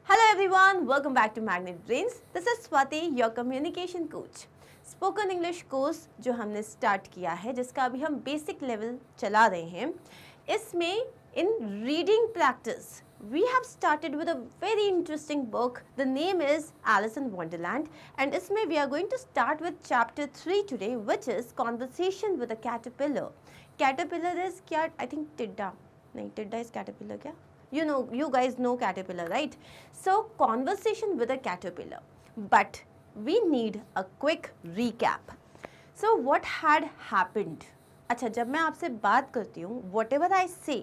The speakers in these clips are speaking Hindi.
Hello everyone, welcome back to Magnet Brains. This is Swati, your communication coach. Spoken English course जो हमने स्टार्ट किया है, जिसका अभी हम बेसिक लेवल चला रहे हैं, इसमें इन reading practice we have started with a very interesting book. The name is Alice in Wonderland, and इसमें we are going to start with chapter 3 today, which is conversation with a caterpillar. Caterpillar is क्या? I think टिड्डा नहीं, टिड्डा is caterpillar क्या? You guys know caterpillar, right? So conversation with a caterpillar, but we need a quick recap. So what had happened? अच्छा, जब मैं आपसे बात करती हूँ, whatever I say,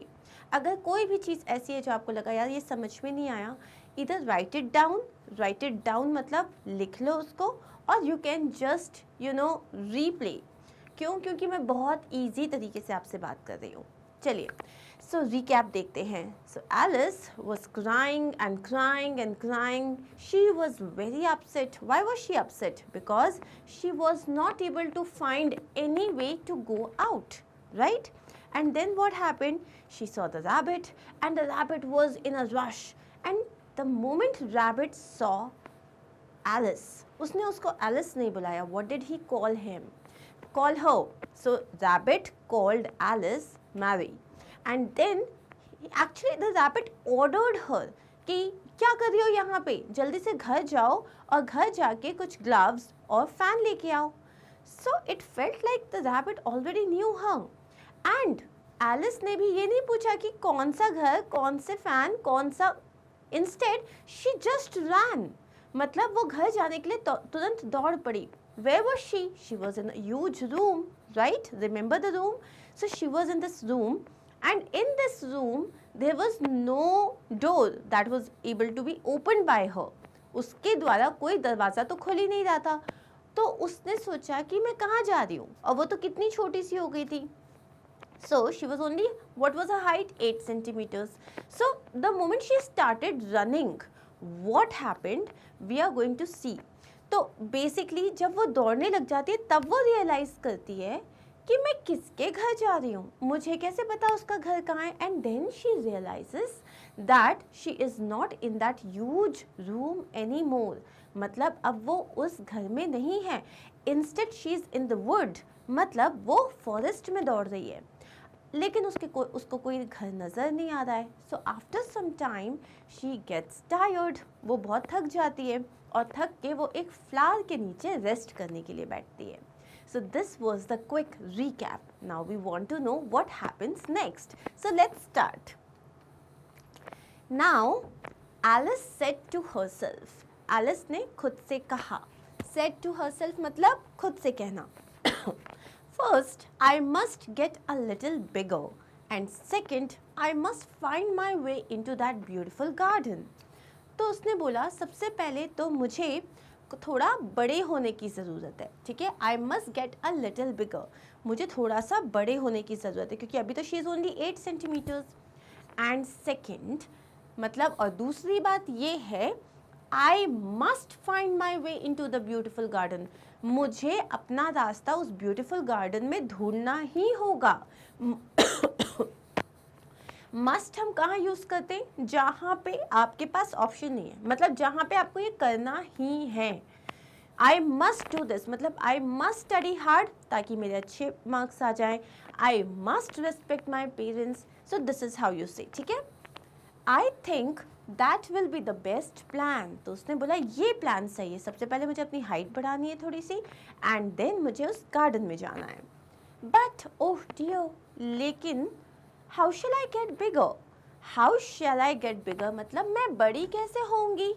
अगर कोई भी चीज़ ऐसी है जो आपको लगा यार ये समझ में नहीं आया, इधर write it down मतलब लिख लो उसको, और you can just replay. क्यों? क्योंकि मैं बहुत easy तरीके से आपसे बात कर रही हूँ. चलिए, so recap देखते हैं. So Alice was crying and crying and crying. She was very upset. Why was she upset? Because she was not able to find any way to go out, right? And then what happened? She saw the rabbit, and the rabbit was in a rush. And the moment rabbit saw Alice, उसने उसको Alice नहीं बुलाया. What did he call him? Call her. So rabbit called Alice Mary, and then actually the rabbit ordered her कि क्या कर रही हो यहाँ पे, जल्दी से घर जाओ और घर जाके कुछ gloves और fan लेके आओ. So it felt like the rabbit already knew her, and Alice ने भी ये नहीं पूछा कि कौन सा घर, कौन से fan, कौन सा. Instead she just ran. मतलब वो घर जाने के लिए तुरंत दौड़ पड़ी. Where was she? She was in a huge room, right? Remember the room? So she was in this room, and in this room there was no door that was able to be opened by her. उसके द्वारा कोई दरवाज़ा तो खुल ही नहीं रहा था. तो उसने सोचा कि मैं कहाँ जा रही हूँ, और वो तो कितनी छोटी सी हो गई थी. So she was only, what was her height? 8 centimeters. So the moment she started running, what happened? We are going to see. तो बेसिकली जब वो दौड़ने लग जाती है तब वो रियलाइज़ करती है कि मैं किसके घर जा रही हूँ, मुझे कैसे पता उसका घर कहाँ है. And then she realises that she is not in that huge room any more. मतलब अब वो उस घर में नहीं है. Instead she is in the wood, मतलब वो फॉरेस्ट में दौड़ रही है, लेकिन उसको कोई घर नज़र नहीं आ रहा है. So after some time she gets tired, वो बहुत थक जाती है, और थक के वो एक फ्लावर के नीचे रेस्ट करने के लिए बैठती है. So this was the quick recap. Now we want to know what happens next. So let's start. Now Alice said to herself. Alice ने खुद से कहा. Said to herself मतलब खुद से कहना. First, I must get a little bigger, and second, I must find my way into that beautiful garden. तो उसने बोला सबसे पहले तो मुझे थोड़ा बड़े होने की ज़रूरत है. ठीक है, I must get a little bigger, मुझे थोड़ा सा बड़े होने की ज़रूरत है, क्योंकि अभी तो she is only 8 centimetres. And second मतलब, और दूसरी बात ये है, I must find my way into the beautiful garden, मुझे अपना रास्ता उस ब्यूटिफुल गार्डन में ढूंढना ही होगा. मस्ट हम कहाँ यूज़ करते हैं? जहाँ पे आपके पास ऑप्शन नहीं है, मतलब जहाँ पे आपको ये करना ही है. आई मस्ट डू दिस मतलब आई मस्ट स्टडी हार्ड ताकि मेरे अच्छे मार्क्स आ जाएं. I must respect my parents. So this is how you से. ठीक है, I think that will be the best plan. तो उसने बोला ये प्लान सही है. सबसे पहले मुझे अपनी हाइट बढ़ानी है थोड़ी सी, एंड देन मुझे उस गार्डन में जाना है. बट ओह डियर, लेकिन How shall I get bigger? How shall I get bigger? मतलब मैं बड़ी कैसे होंगी?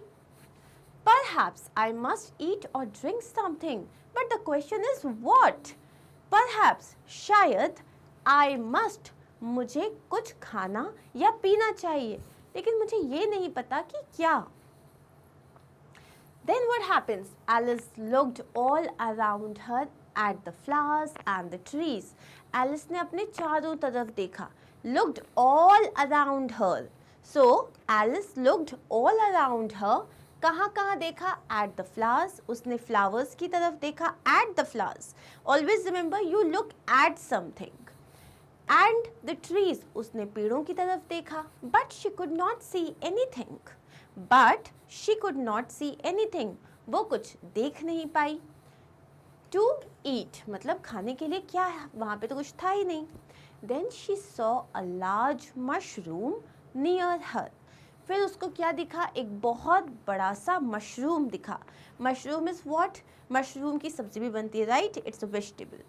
Perhaps I must eat or drink something. But the question is what? Perhaps शायद I must मुझे कुछ खाना या पीना चाहिए, लेकिन मुझे ये नहीं पता कि क्या. Then what happens? Alice looked all around her at the flowers and the trees. Alice ने अपने चारों तरफ देखा. Looked all around her. So Alice looked all around her. कहाँ कहाँ देखा? At the flowers. उसने flowers की तरफ देखा. At the flowers. Always remember you look at something. And the trees. उसने पेड़ों की तरफ देखा. But she could not see anything. But she could not see anything, वो कुछ देख नहीं पाई। टू ईट मतलब खाने के लिए क्या है, वहाँ पे तो कुछ था ही नहीं। Then she saw a large mushroom near her, फिर उसको क्या दिखा, एक बहुत बड़ा सा मशरूम दिखा। मशरूम इज़ व्हाट, मशरूम की सब्जी भी बनती है, right, it's a vegetable.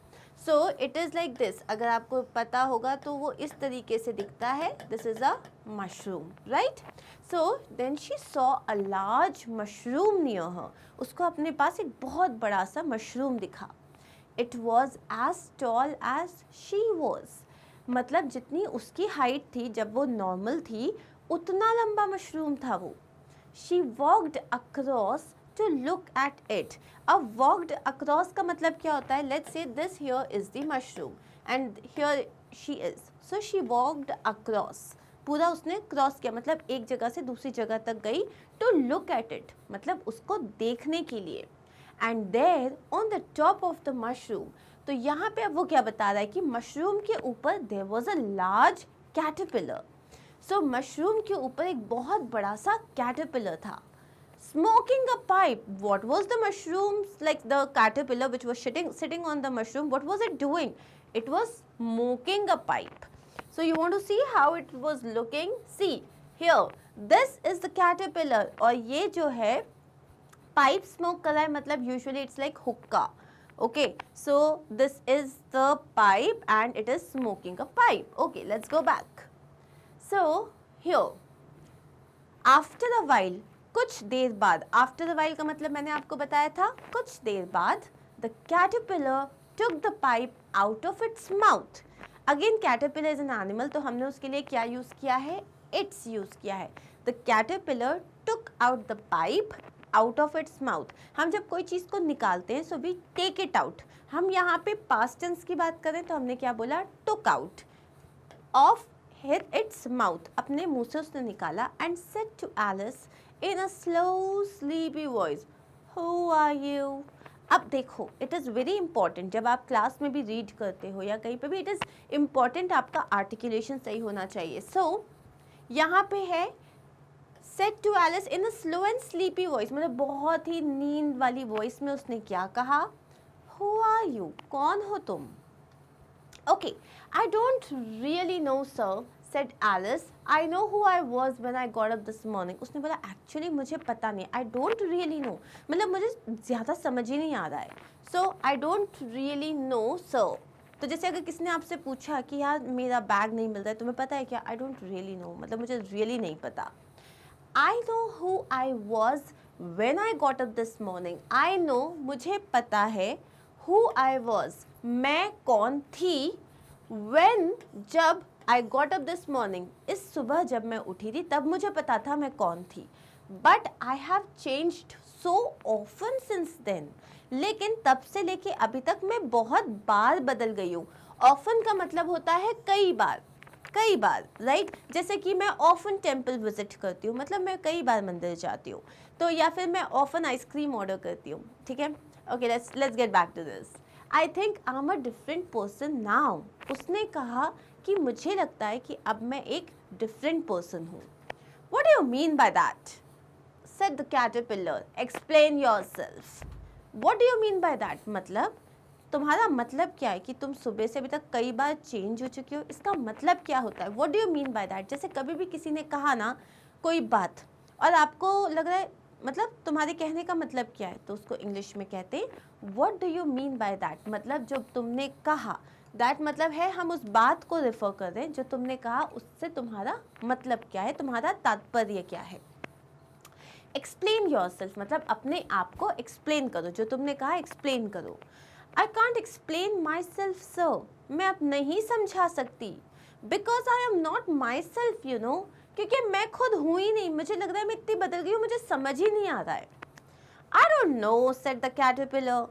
So it is like this, अगर आपको पता होगा तो वो इस तरीके से दिखता है, this is a mushroom, right. So then she saw a large mushroom near her, उसको अपने पास एक बहुत बड़ा सा मशरूम दिखा। It was as tall as she was, मतलब जितनी उसकी हाइट थी जब वो नॉर्मल थी उतना लंबा मशरूम था वो। She walked across to look at it. अब वॉकड अक्रॉस का मतलब क्या होता है, let's say this here is the mushroom and here she is, so she walked across, पूरा उसने क्रॉस किया, मतलब एक जगह से दूसरी जगह तक गई। टू लुक एट इट मतलब उसको देखने के लिए। And there on the top of the mushroom, तो यहाँ पे अब वो क्या बता रहा है कि मशरूम के ऊपर there was a large caterpillar. So mushroom के ऊपर एक बहुत बड़ा सा कैटरपिलर था। Smoking a pipe, what was the mushrooms, like the caterpillar which was sitting on the mushroom, what was it doing? It was smoking a pipe. So you want to see how it was looking? See here, this is the caterpillar, और ये जो है pipe smoke कर रहा है, मतलब usually it's like hookah. Okay, so this is the pipe and it is smoking a pipe. Okay, let's go back. So here, after a while, कुछ देर बाद, आफ्टर अ वाइल का मतलब मैंने आपको बताया था कुछ देर बाद, the caterpillar took the pipe out of its mouth. Again caterpillar is an animal, तो हमने उसके लिए क्या यूज़ किया है, इट्स यूज़ किया है। The caterpillar took out the pipe out of its mouth. हम जब कोई चीज़ को निकालते हैं, so we take it out. हम यहाँ पे पास्ट टेंस की बात करें तो हमने क्या बोला, took out of its mouth, अपने मुंह से उसने निकाला। And said to Alice in a slow sleepy voice, who are you? अब देखो, इट इज़ वेरी इंपॉर्टेंट, जब आप क्लास में भी रीड करते हो या कहीं पे भी, इट इज़ इम्पॉर्टेंट आपका आर्टिकुलेशन सही होना चाहिए। सो यहाँ पे है said to Alice in a slow and sleepy voice, मतलब बहुत ही नींद वाली वॉइस में उसने क्या कहा, हु आर यू, कौन हो तुम? Okay, I don't really know sir, said Alice. I know who I was when I got up this morning. उसने बोला एक्चुअली मुझे पता नहीं, I don't really know, मतलब मुझे ज़्यादा समझ ही नहीं आ रहा है। So I don't really know sir. तो जैसे अगर किसी ने आपसे पूछा कि यार मेरा बैग नहीं मिल रहा है, तुम्हें पता है क्या, I don't really know, मतलब मुझे really नहीं पता। I know who I was when I got up this morning. I know मुझे पता है, who I was मैं कौन थी, when जब I got up this morning, इस सुबह जब मैं उठी थी तब मुझे पता था मैं कौन थी। But I have changed so often since then. लेकिन तब से लेके अभी तक मैं बहुत बार बदल गई हूँ। Often का मतलब होता है कई बार, कई बार, राइट। जैसे कि मैं often टेम्पल विजिट करती हूँ, मतलब मैं कई बार मंदिर जाती हूँ, तो या फिर मैं often आइसक्रीम ऑर्डर करती हूँ, ठीक है। Okay, let's get back to this. I think I am a different person now. उसने कहा कि मुझे लगता है कि अब मैं एक डिफरेंट पर्सन हूँ। What do you mean by that? Said the caterpillar. Explain yourself. What do you mean by that? मतलब तुम्हारा मतलब क्या है कि तुम सुबह से अभी तक कई बार चेंज हो चुकी हो, इसका मतलब क्या होता है? What do you mean by that? जैसे कभी भी किसी ने कहा ना कोई बात और आपको लग रहा है मतलब तुम्हारे कहने का मतलब क्या है, तो उसको इंग्लिश में कहते हैं What do you mean by that? मतलब जो तुमने कहा, दैट मतलब है हम उस बात को रेफर कर रहे हैं जो तुमने कहा, उससे तुम्हारा मतलब क्या है, तुम्हारा तात्पर्य क्या है। एक्सप्लेन योरसेल्फ मतलब अपने आप को एक्सप्लेन करो, जो तुमने कहा एक्सप्लेन करो। I can't explain my self sir, मैं अब नहीं समझा सकती, because I am not my self you know, क्योंकि मैं खुद हूँ ही नहीं, मुझे लग रहा है मैं इतनी बदल गई हूँ, मुझे समझ ही नहीं आ रहा है। I don't know said the caterpillar,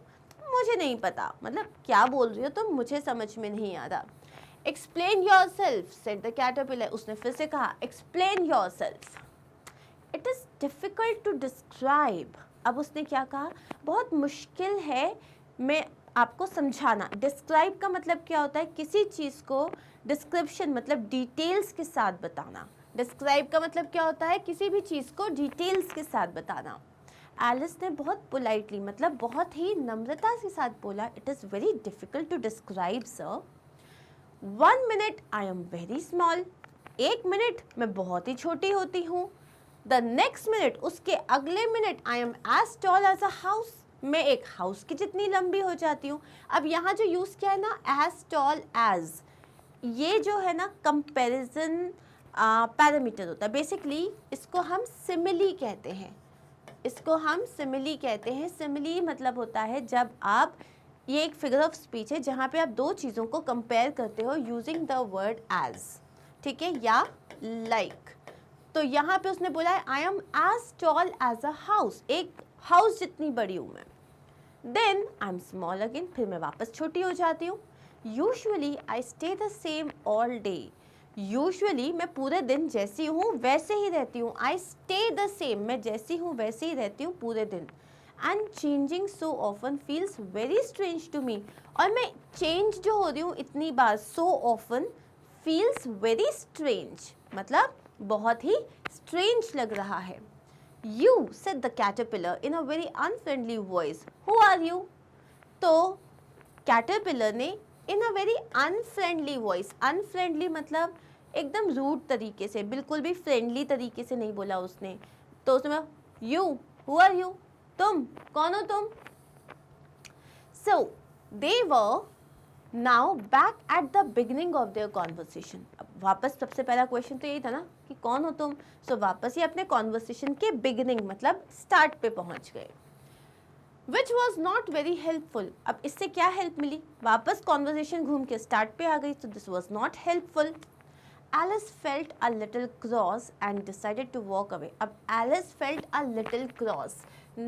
मुझे नहीं पता, मतलब क्या बोल रही हो तुम, मुझे समझ में नहीं आ रहा। Explain yourself said the caterpillar, उसने फिर से कहा explain yourself. It is difficult to describe, अब उसने क्या कहा, बहुत मुश्किल है मैं आपको समझाना। डिस्क्राइब का मतलब क्या होता है, किसी चीज़ को डिस्क्रिप्शन मतलब डिटेल्स के साथ बताना, डिस्क्राइब का मतलब क्या होता है, किसी भी चीज़ को डिटेल्स के साथ बताना। एलिस ने बहुत पोलाइटली मतलब बहुत ही नम्रता के साथ बोला, it is very difficult to describe sir. 1 minute I am very small, 1 minute मैं बहुत ही छोटी होती हूँ। द नेक्स्ट मिनट, उसके अगले मिनट, I am as tall as a house, मैं एक हाउस की जितनी लंबी हो जाती हूँ। अब यहाँ जो यूज़ किया है ना, एज टॉल एज, ये जो है ना कंपैरिजन पैरामीटर होता है। बेसिकली इसको हम सिमिली कहते हैं, इसको हम सिमिली कहते हैं। सिमिली मतलब होता है जब आप, ये एक फिगर ऑफ स्पीच है जहाँ पे आप दो चीज़ों को कंपेयर करते हो यूजिंग द वर्ड एज, ठीक है, या लाइक। तो यहाँ पे उसने बोला है I am as tall as a house, एक हाउस जितनी बड़ी हूँ मैं। Then I am small again, फिर मैं वापस छोटी हो जाती हूँ। Usually I stay the same all day, usually मैं पूरे दिन जैसी हूँ वैसे ही रहती हूँ। आई स्टे द सेम, मैं जैसी हूँ वैसे ही रहती हूँ पूरे दिन। And changing so often feels very strange to me, और मैं चेंज जो हो रही हूँ इतनी बार, so often feels very strange मतलब बहुत ही स्ट्रेंज लग रहा है। You, said the caterpillar in a very unfriendly voice. Who are you? तो caterpillar ने in a very unfriendly voice, unfriendly मतलब एकदम रूड तरीके से, बिल्कुल भी फ्रेंडली तरीके से नहीं बोला उसने। तो उसने you, who are you? तुम कौन हो तुम? So they were now back at the beginning of their conversation. अब वापस सबसे पहला क्वेश्चन तो यही था ना कि कौन हो तुम। सो वापस ही अपने कॉन्वर्सेशन के बिगिनिंग मतलब स्टार्ट पे पहुंच गए। Which was not very helpful, अब इससे क्या हेल्प मिली, वापस कॉन्वर्सेशन घूम के स्टार्ट पे आ गई, तो this was not helpful. Alice felt a little cross and decided to walk away. अब Alice felt a little cross.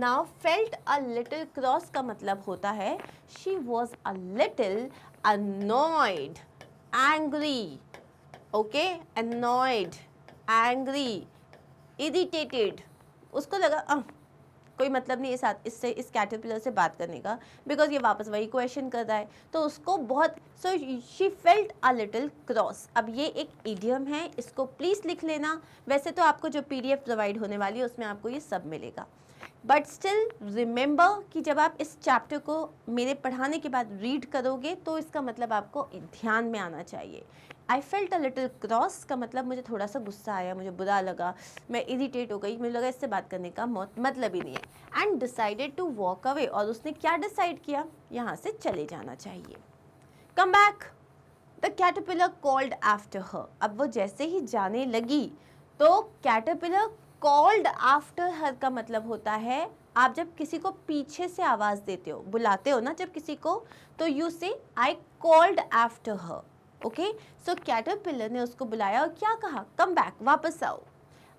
Now felt a little cross का मतलब होता है she was a little annoyed, angry, okay, annoyed, angry, irritated. उसको लगा कोई मतलब नहीं है साथ इससे, इस कैटरपिलर से बात करने का, बिकॉज ये वापस वही क्वेश्चन कर रहा है, तो उसको बहुत, so she felt a little cross. अब ये एक इडियम है, इसको प्लीज़ लिख लेना। वैसे तो आपको जो PDF प्रोवाइड होने वाली है उसमें आपको ये सब मिलेगा, बट स्टिल रिमेंबर कि जब आप इस चैप्टर को मेरे पढ़ाने के बाद रीड करोगे तो इसका मतलब आपको ध्यान में आना चाहिए। I felt a little cross का मतलब मुझे थोड़ा सा गुस्सा आया, मुझे बुरा लगा, मैं इरिटेट हो गई, मुझे लगा इससे बात करने का मतलब ही नहीं है। And decided to walk away, और उसने क्या डिसाइड किया, यहाँ से चले जाना चाहिए। Come back, the caterpillar called after her. अब वो जैसे ही जाने लगी तो कैटरपिलर कॉल्ड आफ्टर हर का मतलब होता है आप जब किसी को पीछे से आवाज़ देते हो, बुलाते हो ना जब किसी को, तो यू से I called after her, okay. So caterpillar ने उसको बुलाया और क्या कहा, कम बैक, वापस आओ।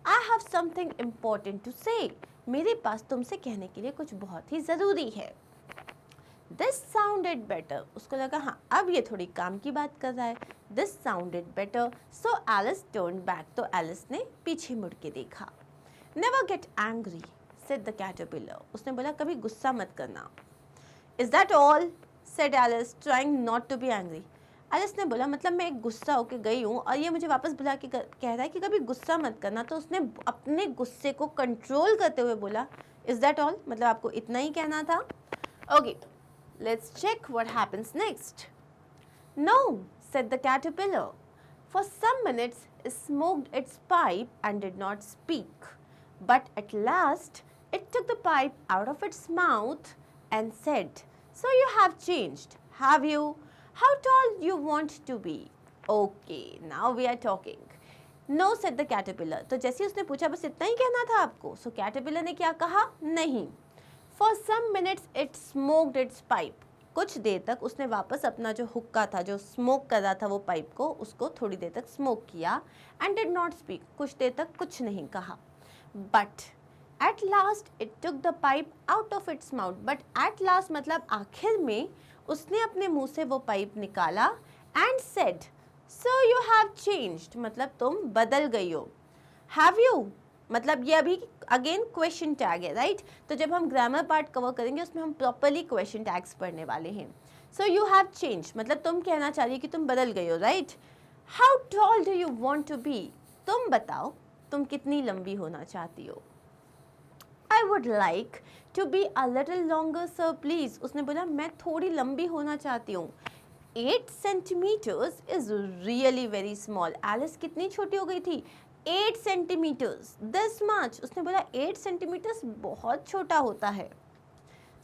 I have something important to say, मेरे पास तुमसे कहने के लिए कुछ बहुत ही ज़रूरी है। दिस साउंडेड बेटर, उसको लगा हाँ अब ये थोड़ी काम की बात कर रहा है। This sounded better, so Alice turn back, तो एलिस ने पीछे मुड़ के देखा। Never get angry, said the caterpillar, उसने बोला कभी गुस्सा मत करना। Is that all, said Alice trying not to be angry. Alice ने बोला मतलब मैं एक गुस्सा होके गई हूँ और ये मुझे वापस बुला के कह रहा है कि कभी गुस्सा मत करना, तो उसने अपने गुस्से को कंट्रोल करते हुए बोला इज दैट ऑल, मतलब आपको इतना ही कहना था। Okay, let's check what happens next. No, said the caterpillar. For some minutes it smoked its pipe and did not speak. But at last it took the pipe out of its mouth and said, so you have changed, have you? How tall you want to be? Okay, now we are talking. No, said the caterpillar. तो जैसे उसने पूछा बस इतना ही कहना था आपको, so caterpillar ने क्या कहा, नहीं। For some minutes it smoked its pipe. कुछ देर तक उसने वापस अपना जो हुक्का था, जो स्मोक कर रहा था वो पाइप को, उसको थोड़ी देर तक स्मोक किया। And did not speak, कुछ देर तक कुछ नहीं कहा। But at last it took the pipe out of its mouth. But at last मतलब आखिर में उसने अपने मुंह से वो पाइप निकाला। And said, so you have changed, मतलब तुम बदल गई हो। Have you, मतलब ये अभी अगेन क्वेश्चन टैग है, राइट। तो जब हम ग्रामर पार्ट कवर करेंगे उसमें हम प्रॉपरली क्वेश्चन टैग्स पढ़ने वाले हैं। सो यू हैव चेंज मतलब तुम कहना चाह रही हो कि तुम बदल गई हो, right. How tall do you want to be, तुम बताओ तुम कितनी लंबी होना चाहती हो। I would like to be a little longer sir please। उसने बोला मैं थोड़ी लंबी होना चाहती हूँ। 8 centimeters is really very small। Alice कितनी छोटी हो गई थी? 8 centimeters, this much। उसने बोला 8 centimeters बहुत छोटा होता है।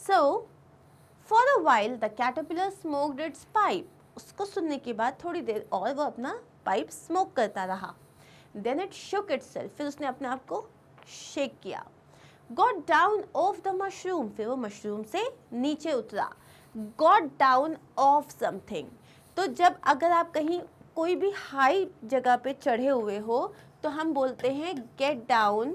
So for a while the caterpillar smoked its pipe। उसको सुनने के बाद थोड़ी देर और वो अपना पाइप स्मोक करता रहा। Then it shook itself। फिर उसने अपने आप को शेक किया। Got down off the mushroom। फिर वो मशरूम से नीचे उतरा। Got down off something। तो जब अगर आप कहीं कोई भी हाई जगह पे चढ़े हुए हो तो हम बोलते हैं get down,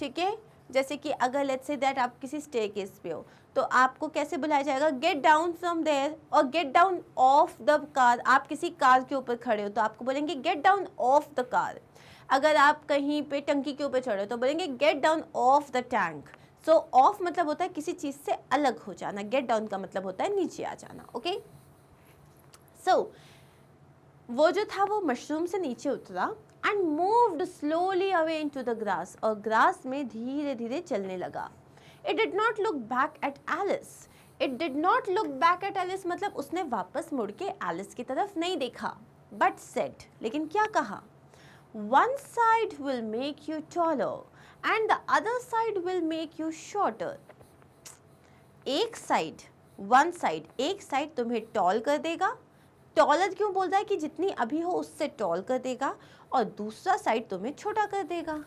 ठीक है। जैसे कि अगर लेट्स से दैट आप किसी स्टेयरकेस पे हो तो आपको कैसे बुलाया जाएगा? गेट डाउन फ्रॉम देयर, और get down of the car. आप किसी कार के ऊपर खड़े हो तो आपको बोलेंगे get down of the car. अगर आप कहीं पे टंकी के ऊपर चढ़े हो तो बोलेंगे get down of the tank. So of मतलब होता है किसी चीज़ से अलग हो जाना, गेट डाउन का मतलब होता है नीचे आ जाना। ओके, सो वो जो था वो मशरूम से नीचे उतरा and moved slowly away into the grass, और ग्रास में धीरे धीरे चलने लगा। It did not look back at Alice. It did not look back at Alice मतलब उसने वापस मुड़ के एलिस की तरफ नहीं देखा। बट सेड, लेकिन क्या कहा? One side will make you taller and the other side will make you shorter। एक साइड, वन साइड, एक साइड तुम्हें टॉल कर देगा। टॉलर क्यों बोल रहा है? कि जितनी अभी हो उससे टॉल कर देगा, और दूसरा साइड तुम्हें छोटा कर देगा।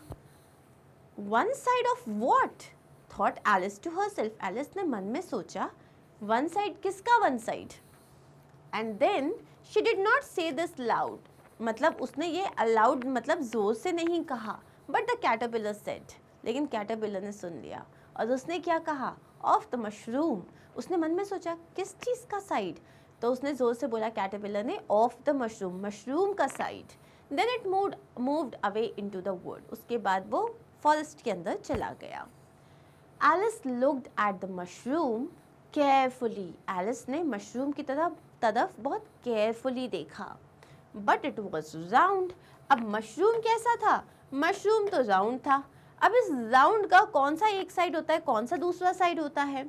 One side of what? Thought Alice to herself. Alice ने मन में सोचा, वन साइड किसका one side? And then she did not say this loud, मतलब उसने ये अलाउड मतलब जोर से नहीं कहा, बट द कैटरपिलर सेड, लेकिन कैटरपिलर ने सुन लिया। और उसने क्या कहा? Of the mushroom. उसने मन में सोचा किस चीज़ का साइड, तो उसने जोर से बोला कैटरपिलर ने, ऑफ द मशरूम, मशरूम का side. Then it moved away into the wood. उसके बाद वो फॉरेस्ट के अंदर चला गया। Alice looked at the mushroom carefully. Alice ने मशरूम की तरफ बहुत केयरफुली देखा। But it was round. अब मशरूम कैसा था? मशरूम तो राउंड था। अब इस राउंड का कौन सा एक साइड होता है, कौन सा दूसरा साइड होता है?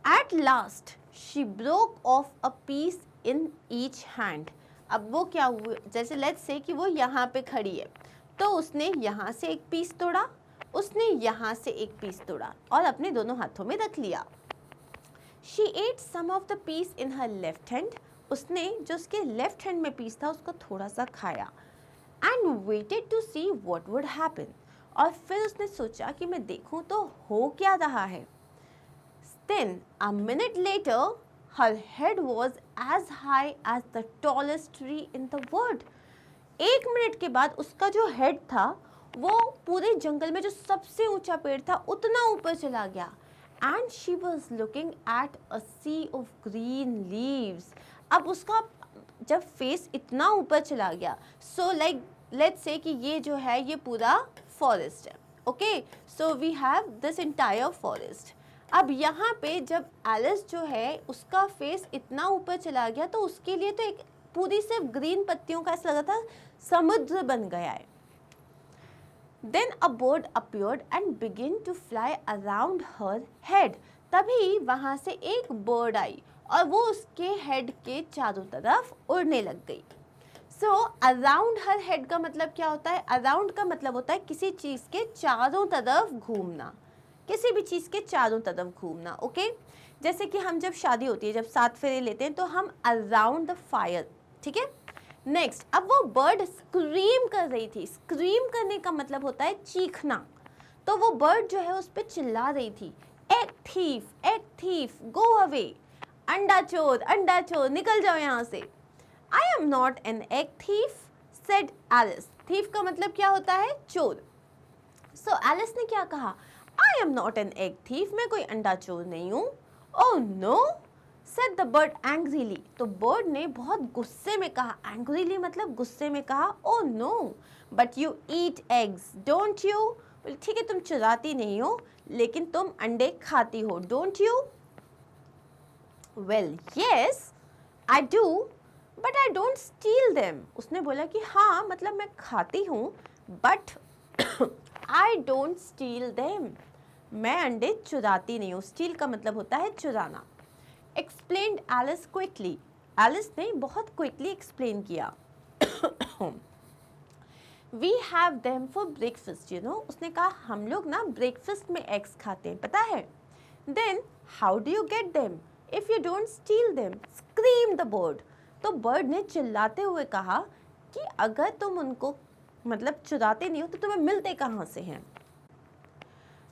At last she broke off a piece in each hand. अब वो क्या हुआ? जैसे लेट्स से कि वो यहाँ पे खड़ी है, तो उसने यहाँ से एक पीस तोड़ा, उसने यहाँ से एक पीस तोड़ा और अपने दोनों हाथों में रख लिया। She ate some of the piece in her left hand. उसने जो उसके लेफ्ट हैंड में पीस था उसको थोड़ा सा खाया। And waited to see what would happen. और फिर उसने सोचा कि मैं देखूं तो हो क्या रहा है। Then a minute later her head was as high as the tallest tree in the world. 1 minute के बाद उसका जो हेड था वो पूरे जंगल में जो सबसे ऊंचा पेड़ था उतना ऊपर चला गया। And she was looking at a sea of green leaves. अब उसका जब फेस इतना ऊपर चला गया, सो लाइक लेट्स से कि ये जो है ये पूरा फॉरेस्ट है। Okay, so we have this entire forest. अब यहाँ पे जब एलिस जो है उसका फेस इतना ऊपर चला गया तो उसके लिए तो एक पूरी सिर्फ ग्रीन पत्तियों का ऐसा लगा था समुद्र बन गया है। Then a bird appeared and began to fly around her head। तभी वहाँ से एक बर्ड आई और वो उसके हेड के चारों तरफ उड़ने लग गई। सो अराउंड हर हेड का मतलब क्या होता है? अराउंड का मतलब होता है किसी चीज़ के चारों तरफ घूमना, किसी भी चीज़ के चारों तरफ घूमना। ओके, जैसे कि हम जब शादी होती है, जब 7 फेरे लेते हैं तो हम अराउंड द फायर, ठीक है। नेक्स्ट, अब वो बर्ड स्क्रीम कर रही थी। स्क्रीम करने का मतलब होता है चीखना। तो वो बर्ड जो है उस पर चिल्ला रही थी, एग थीफ गो अवे। अंडा चोर निकल जाओ यहाँ से। I am not an egg thief said Alice. Thief का मतलब क्या होता है? चोर। सो एलिस ने क्या कहा? I am not an egg thief, मैं कोई अंडा चोर नहीं हूँ। Oh no said the bird angrily। तो बर्ड ने बहुत गुस्से में कहा। angrily मतलब गुस्से में कहा, oh no but you eat eggs don't you। ठीक है, तुम चुराती नहीं हो लेकिन तुम अंडे खाती हो, don't you। well yes I do but I don't steal them। उसने बोला कि हाँ मतलब मैं खाती हूँ but I don't steal them, मैं अंडे चुराती नहीं हूँ। स्टील का मतलब होता है चुराना। एक्सप्लेन्ड एलिस क्विकली, एलिस ने बहुत क्विकली एक्सप्लेन किया। We have them for breakfast, you know, उसने कहा हम लोग ना ब्रेकफास्ट में एग्स खाते हैं, पता है। Then how do you get them if you don't steal them, scream the bird. तो बर्ड ने चिल्लाते हुए कहा कि अगर तुम उनको मतलब चुराते नहीं हो तो तुम्हें मिलते कहाँ से हैं।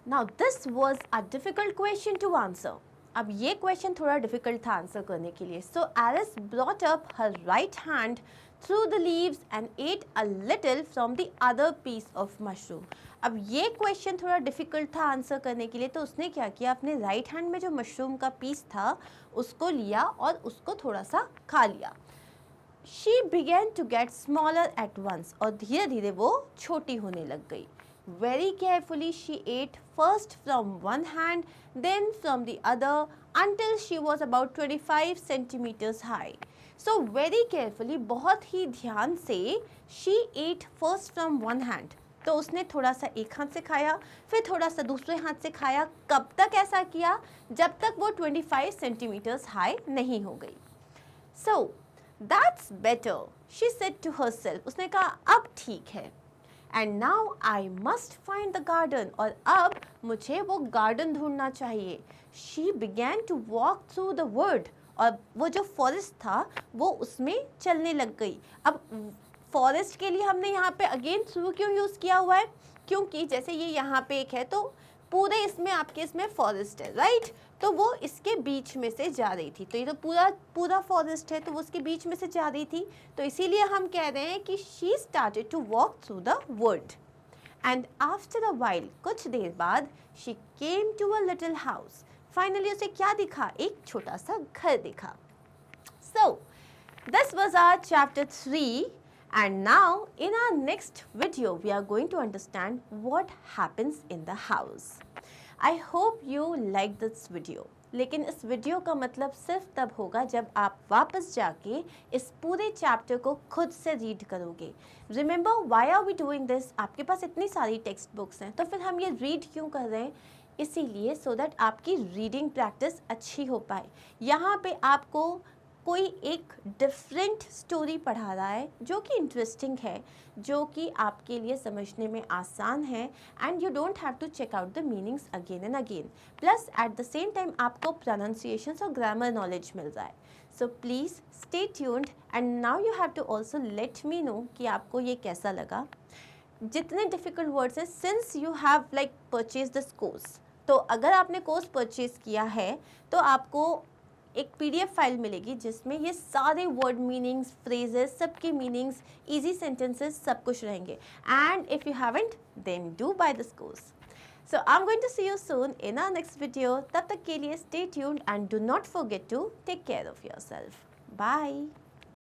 Now this was a difficult question to answer. अब ये क्वेश्चन थोड़ा डिफिकल्ट था आंसर करने के लिए। So Alice brought up her right hand through the leaves and ate a little from the other piece of mushroom. अब ये क्वेश्चन थोड़ा डिफिकल्ट था आंसर करने के लिए, तो उसने क्या किया, अपने राइट हैंड में जो मशरूम का पीस था उसको लिया और उसको थोड़ा सा खा लिया। She began to get smaller at once, और धीरे धीरे वो छोटी होने लग गई। Very carefully she ate first from one hand then from the other until she was about 25 centimeters high. So very carefully, बहुत ही ध्यान से, she ate first from one hand. तो उसने थोड़ा सा एक हाथ से खाया, फिर थोड़ा सा दूसरे हाथ से खाया। कब तक ऐसा किया, जब तक वो 25 सेंटीमीटर्स हाई नहीं हो गई। So that's better, she said to herself. उसने कहा अब ठीक है। And now I must find the garden, और अब मुझे वो गार्डन ढूंढना चाहिए। She began to walk through the wood, और वो जो फॉरेस्ट था वो उसमें चलने लग गई। अब फॉरेस्ट के लिए हमने यहाँ पे अगेन थ्रू क्यों यूज़ किया हुआ है, क्योंकि जैसे ये यहाँ पे एक है तो पूरे इसमें आपके इसमें फॉरेस्ट है, राइट। तो वो इसके बीच में से जा रही थी, तो ये तो पूरा फॉरेस्ट है, तो वो उसके बीच में से जा रही थी, तो इसीलिए हम कह रहे हैं कि she started to walk through the wood. And after a while, कुछ देर बाद, she came to a little house. Finally उसे क्या दिखा, एक छोटा सा घर दिखा। So this was our chapter 3, and now in our next video we are going to understand what happens in the house. I hope you like this video. लेकिन इस वीडियो का मतलब सिर्फ तब होगा जब आप वापस जाके इस पूरे चैप्टर को खुद से रीड करोगे। Remember why are we doing this, आपके पास इतनी सारी टेक्स्ट बुक्स हैं, तो फिर हम ये रीड क्यों कर रहे हैं, इसीलिए सो दैट आपकी रीडिंग प्रैक्टिस अच्छी हो पाए। यहाँ पे आपको कोई एक डिफरेंट स्टोरी पढ़ा रहा है जो कि इंटरेस्टिंग है, जो कि आपके लिए समझने में आसान है, and you don't have to check out the meanings again and again. Plus at the same time आपको प्रोनाउंसिएशंस और ग्रामर नॉलेज मिल रहा है। So please stay tuned, and now you have to also let me know कि आपको ये कैसा लगा। जितने डिफ़िकल्ट वर्ड्स हैं, since you have like purchase this course, तो अगर आपने कोर्स परचेज किया है तो आपको एक PDF फाइल मिलेगी जिसमें ये सारे वर्ड मीनिंग्स, फ्रेजेस, सबके मीनिंग्स, इजी सेंटेंसेस, सब कुछ रहेंगे। And if you haven't then do buy this course. So I am going to see you soon in our next video. तब तक के लिए stay tuned and do not forget to take care of yourself. Bye.